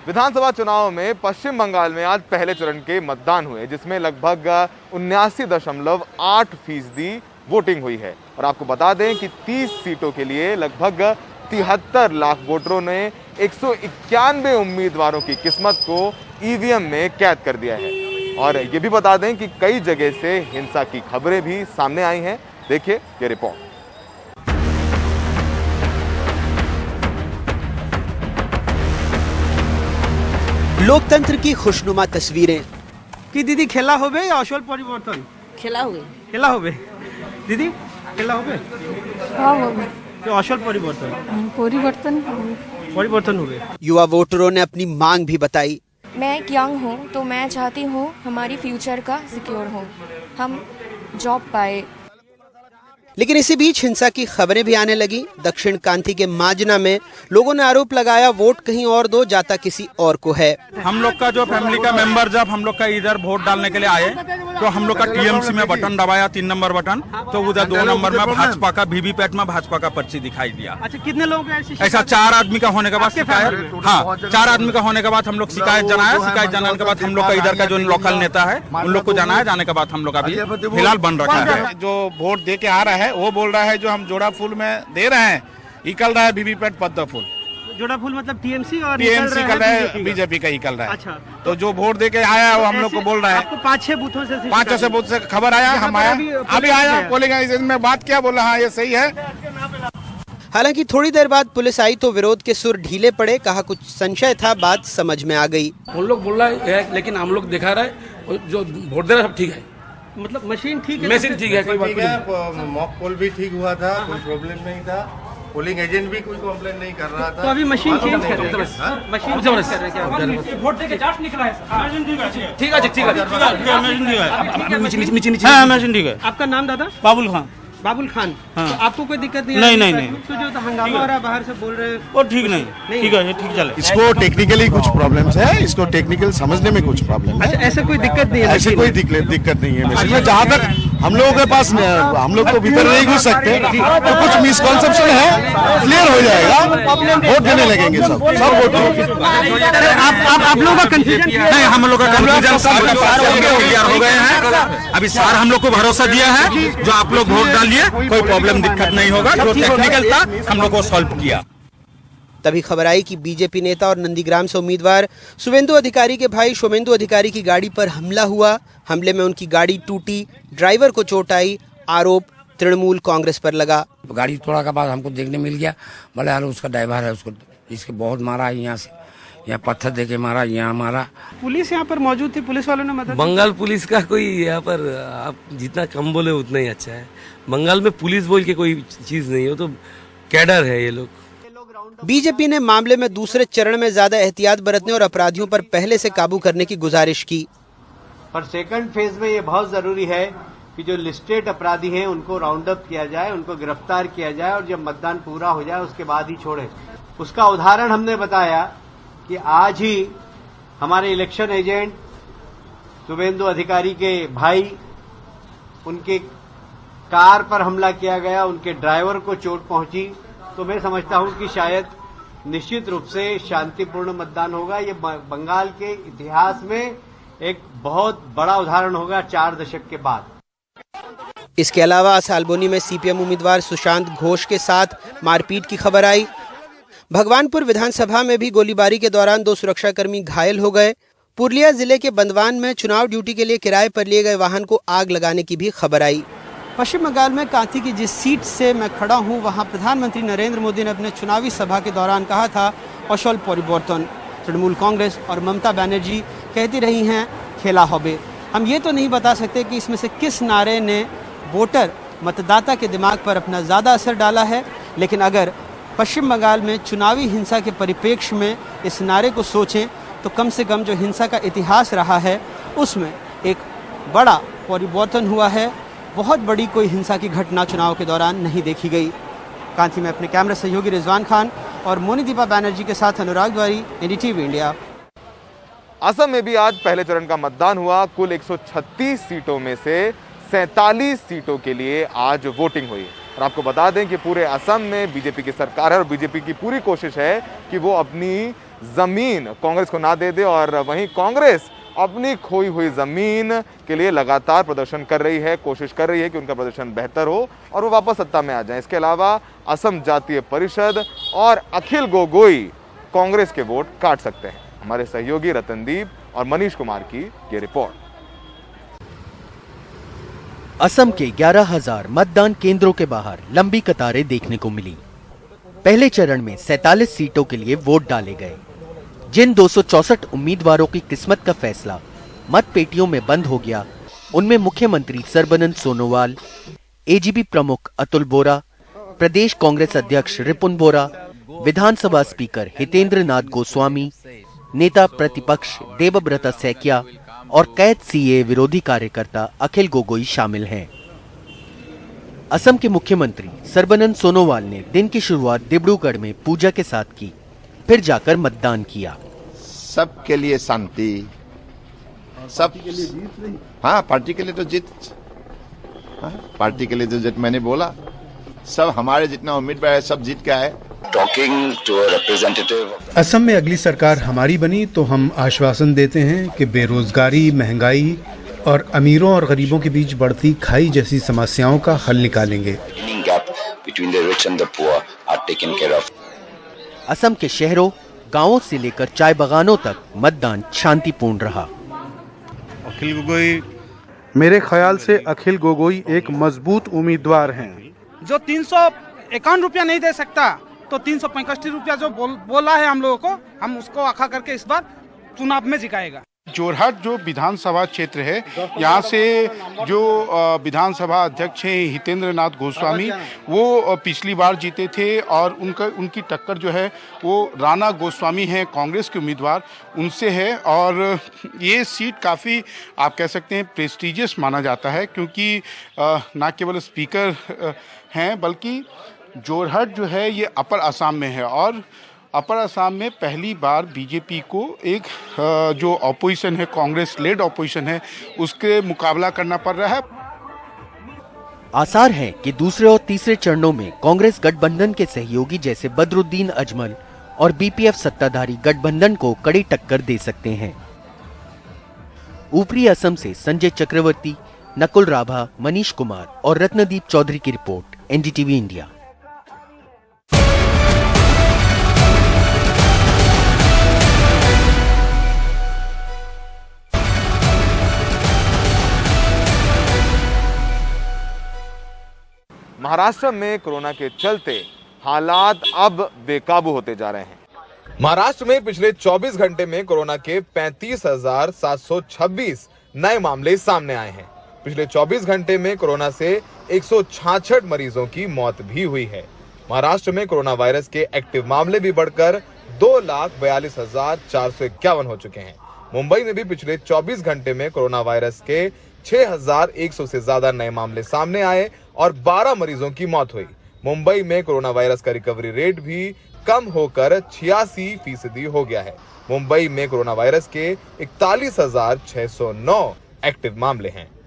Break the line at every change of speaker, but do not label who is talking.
विधानसभा चुनाव में पश्चिम बंगाल में आज पहले चरण के मतदान हुए, जिसमें लगभग 79.8% वोटिंग हुई है। और आपको बता दें कि 30 सीटों के लिए लगभग 73 लाख वोटरों ने 191 उम्मीदवारों की किस्मत को ईवीएम में कैद कर दिया है। और ये भी बता दें कि कई जगह से हिंसा की खबरें भी सामने आई हैं। देखिए ये रिपोर्ट।
लोकतंत्र की खुशनुमा तस्वीरें।
कि दीदी खेला होबे या আসল পরিবর্তন?
খেলা হবে
খেলা হবে दीदी খেলা হবে
हाँ होबे
তো আসল পরিবর্তন
परिवर्तन होबे
परिवर्तन होबे।
युवा वोटरों ने अपनी मांग भी बताई।
मैं एक यंग हूँ तो मैं चाहती हूँ हमारी फ्यूचर का सिक्योर हो, हम जॉब पाए।
लेकिन इसी बीच हिंसा की खबरें भी आने लगी। दक्षिण कांती के माजना में लोगों ने आरोप लगाया वोट कहीं और दो, जाता किसी और को है।
हम लोग का जो फैमिली का मेंबर जब हम लोग का इधर वोट डालने के लिए आए तो हम लोग का टीएमसी में बटन दबाया, 3 नंबर बटन, तो उधर 2 नंबर में भाजपा का वीवीपैट में भाजपा का पर्ची दिखाई दिया।
अच्छा कितने लोग
ऐसा 4 आदमी का होने के बाद शिकायत, हाँ 4 आदमी का होने के बाद हम लोग शिकायत जनाया। शिकायत जनाने के बाद हम लोग का इधर का जो लोकल नेता है उन लोग को जनाया। जाने के बाद हम लोग अभी फिलहाल बन रखा है।
जो वोट दे के आ रहा है वो बोल रहा है जो हम जोड़ा फूल में दे रहे हैं निकल रहा है वीवीपैट पद्म फूल।
जोड़ा फूल मतलब टीएमसी और
टीएमसी निकल रहा है बीजेपी का निकल रहा है।
अच्छा
तो जो वोट दे के आया है वो हम लोग को बोल रहा है।
आपको 5-6 बूथों से
5 बूथ से खबर आया, हम आया अभी आया पोलिंग एजेंट में बात किया, बोला हाँ ये सही है।
हालांकि थोड़ी देर बाद पुलिस आई तो विरोध के सुर ढीले पड़े। कहा कुछ संशय था, बात समझ में आ गई।
उन लोग बोल रहा है लेकिन हम लोग दिखा रहा है जो वोट दे रहा है सब ठीक है,
मतलब मशीन ठीक है,
मशीन ठीक है, कोई बात नहीं।
मॉक पोल भी ठीक हुआ था, कोई प्रॉब्लम नहीं था, पोलिंग एजेंट भी कोई कंप्लेन नहीं कर रहा था।
तो अभी मशीन चेंज कर रहे हैं, मशीन चेंज कर रहे हैं क्या?
वोट देके चार्ज निकला है। मशीन ठीक है, ठीक है, ठीक है,
मशीन ठीक है, मशीन ठीक है।
आपका नाम दादा?
बाबुल खान।
बाबुल खान।
हाँ।
तो आपको कोई दिक्कत नहीं?
नहीं।
तो जो हंगामा हो रहा है बाहर से बोल रहे हैं
वो ठीक नहीं, ठीक है, ठीक चले।
इसको टेक्निकली कुछ प्रॉब्लम्स है, इसको टेक्निकल समझने में कुछ प्रॉब्लम है।
अच्छा ऐसा कोई दिक्कत नहीं है?
ऐसे कोई दिक्कत नहीं है मशीन में। जहाँ तक हम लोगों के पास हम लोग तो भीतर नहीं घुस सकते, तो कुछ मिसकॉन्सेप्शन है, क्लियर हो जाएगा, वोट देने लगेंगे सब वोट।
आप लोगों का कंफ्यूजन
नहीं, हम लोग का कंफ्यूजन क्लियर हो गए हैं। अभी सार हम लोग को भरोसा दिया है जो आप लोग वोट डालिए, कोई प्रॉब्लम दिक्कत नहीं होगा। जो टेक्निकल था हम लोग को सॉल्व किया।
तभी खबर आई कि बीजेपी नेता और नंदीग्राम से उम्मीदवार शुभेंदु अधिकारी के भाई शोमेंदु अधिकारी की गाड़ी पर हमला हुआ। हमले में उनकी गाड़ी टूटी, ड्राइवर को चोट आई। आरोप तृणमूल कांग्रेस पर लगा।
गाड़ी तोड़ा के बाद हमको देखने मिल गया, बोले यार उसका ड्राइवर है, उसको इसके बहुत मारा, यहाँ से यहाँ पत्थर देके मारा, यहाँ मारा।
पुलिस यहाँ पर मौजूद थी, पुलिस वालों ने मदद?
बंगाल पुलिस का कोई यहाँ पर आप जितना कम बोले उतना ही अच्छा है। बंगाल में पुलिस बोल के कोई चीज नहीं हो, तो कैडर है ये लोग।
बीजेपी ने मामले में दूसरे चरण में ज्यादा एहतियात बरतने और अपराधियों पर पहले से काबू करने की गुजारिश की।
पर सेकंड फेज में ये बहुत जरूरी है कि जो लिस्टेड अपराधी हैं उनको राउंड अप किया जाए, उनको गिरफ्तार किया जाए और जब मतदान पूरा हो जाए उसके बाद ही छोड़े। उसका उदाहरण हमने बताया कि आज ही हमारे इलेक्शन एजेंट शुभेंदु अधिकारी के भाई, उनके कार पर हमला किया गया, उनके ड्राइवर को चोट पहुंची। तो मैं समझता हूं कि शायद निश्चित रूप से शांतिपूर्ण मतदान होगा। ये बंगाल के इतिहास में एक बहुत बड़ा उदाहरण होगा 4 दशक के बाद।
इसके अलावा सालबोनी में सीपीएम उम्मीदवार सुशांत घोष के साथ मारपीट की खबर आई। भगवानपुर विधानसभा में भी गोलीबारी के दौरान 2 सुरक्षाकर्मी घायल हो गए। पुरुलिया जिले के बंदवान में चुनाव ड्यूटी के लिए किराए पर लिए गए वाहन को आग लगाने की भी खबर आई।
पश्चिम बंगाल में कांती की जिस सीट से मैं खड़ा हूं वहां प्रधानमंत्री नरेंद्र मोदी ने अपने चुनावी सभा के दौरान कहा था असल परिवर्तन। तृणमूल कांग्रेस और ममता बनर्जी कहती रही हैं खेला होबे। हम ये तो नहीं बता सकते कि इसमें से किस नारे ने वोटर मतदाता के दिमाग पर अपना ज़्यादा असर डाला है, लेकिन अगर पश्चिम बंगाल में चुनावी हिंसा के परिप्रेक्ष्य में इस नारे को सोचें तो कम से कम जो हिंसा का इतिहास रहा है उसमें एक बड़ा परिवर्तन हुआ है। बहुत बड़ी कोई हिंसा की घटना चुनाव के दौरान नहीं देखी गई। कांती में अपने कैमरा सहयोगी रिजवान खान और मोनीदीपा बैनर्जी के साथ अनुराग द्वारी, एनडीटीवी इंडिया।
असम में भी आज पहले चरण का मतदान हुआ। कुल 136 सीटों में से 47 सीटों के लिए आज वोटिंग हुई। और आपको बता दें कि पूरे असम में बीजेपी की सरकार है और बीजेपी की पूरी कोशिश है कि वो अपनी जमीन कांग्रेस को ना दे दे और वहीं कांग्रेस अपनी खोई हुई जमीन के लिए लगातार प्रदर्शन कर रही है, कोशिश कर रही है कि उनका प्रदर्शन बेहतर हो और वो वापस सत्ता में आ जाए। इसके अलावा असम जातीय परिषद और अखिल गोगोई कांग्रेस के वोट काट सकते हैं। हमारे सहयोगी रतनदीप और मनीष कुमार की ये रिपोर्ट।
असम के 11,000 मतदान केंद्रों के बाहर लंबी कतारें देखने को मिली। पहले चरण में 47 सीटों के लिए वोट डाले गए। जिन 264 उम्मीदवारों की किस्मत का फैसला मतपेटियों में बंद हो गया, उनमें मुख्यमंत्री सर्बानंद सोनोवाल, एजीपी प्रमुख अतुल बोरा, प्रदेश कांग्रेस अध्यक्ष रिपुन बोरा, विधानसभा स्पीकर हितेंद्र नाथ गोस्वामी, नेता प्रतिपक्ष देबब्रता सैकिया और कैद सीए विरोधी कार्यकर्ता अखिल गोगोई शामिल हैं। असम के मुख्यमंत्री सर्बानंद सोनोवाल ने दिन की शुरुआत डिब्रूगढ़ में पूजा के साथ की, फिर जाकर मतदान किया।
सबके लिए शांति, सब हाँ, पार्टी के लिए तो जीत, हाँ, पार्टी के लिए तो जीत। मैंने बोला सब हमारे जितना उम्मीदवार है सब जीत के आए। Talking to a representative.
Assam में अगली सरकार हमारी बनी तो हम आश्वासन देते हैं कि बेरोजगारी, महंगाई और अमीरों और गरीबों के बीच बढ़ती खाई जैसी समस्याओं का हल निकालेंगे।
असम के शहरों, गांवों से लेकर चाय बागानों तक मतदान शांतिपूर्ण रहा।
अखिल गोगोई, मेरे ख्याल से अखिल गोगोई एक मजबूत उम्मीदवार हैं।
जो 351 रुपया नहीं दे सकता तो 365 रुपया जो बोला है हम लोगों को, हम उसको आखा करके इस बार चुनाव में जिताएगा।
जोरहाट जो विधानसभा क्षेत्र है, यहाँ से जो विधानसभा अध्यक्ष हैं हितेंद्र नाथ गोस्वामी, वो पिछली बार जीते थे और उनकी टक्कर जो है वो राणा गोस्वामी हैं, कांग्रेस के उम्मीदवार, उनसे है। और ये सीट काफ़ी आप कह सकते हैं प्रेस्टिजियस माना जाता है, क्योंकि ना केवल स्पीकर हैं बल्कि जोरहाट जो है ये अपर असम में है और अपर असम में पहली बार बीजेपी को एक जो ऑपोजिशन है, कांग्रेस लेड ऑपोजिशन है, उसके मुकाबला करना पड़ रहा है।
आसार है कि दूसरे और तीसरे चरणों में कांग्रेस गठबंधन के सहयोगी जैसे बदरुद्दीन अजमल और बीपीएफ सत्ताधारी गठबंधन को कड़ी टक्कर दे सकते हैं। ऊपरी असम से संजय चक्रवर्ती, नकुल राभा, मनीष कुमार और रत्नदीप चौधरी की रिपोर्ट, एनडीटीवी इंडिया।
महाराष्ट्र में कोरोना के चलते हालात अब बेकाबू होते जा रहे हैं। महाराष्ट्र में पिछले 24 घंटे में कोरोना के 35,726 नए मामले सामने आए हैं। पिछले 24 घंटे में कोरोना से 166 मरीजों की मौत भी हुई है। महाराष्ट्र में कोरोना वायरस के एक्टिव मामले भी बढ़कर 2,42,451 हो चुके हैं। मुंबई में भी पिछले 24 घंटे में कोरोना वायरस के 6,100 से ज्यादा नए मामले सामने आए और 12 मरीजों की मौत हुई। मुंबई में कोरोना वायरस का रिकवरी रेट भी कम होकर 86% हो गया है। मुंबई में कोरोना वायरस के 41,609 एक्टिव मामले हैं।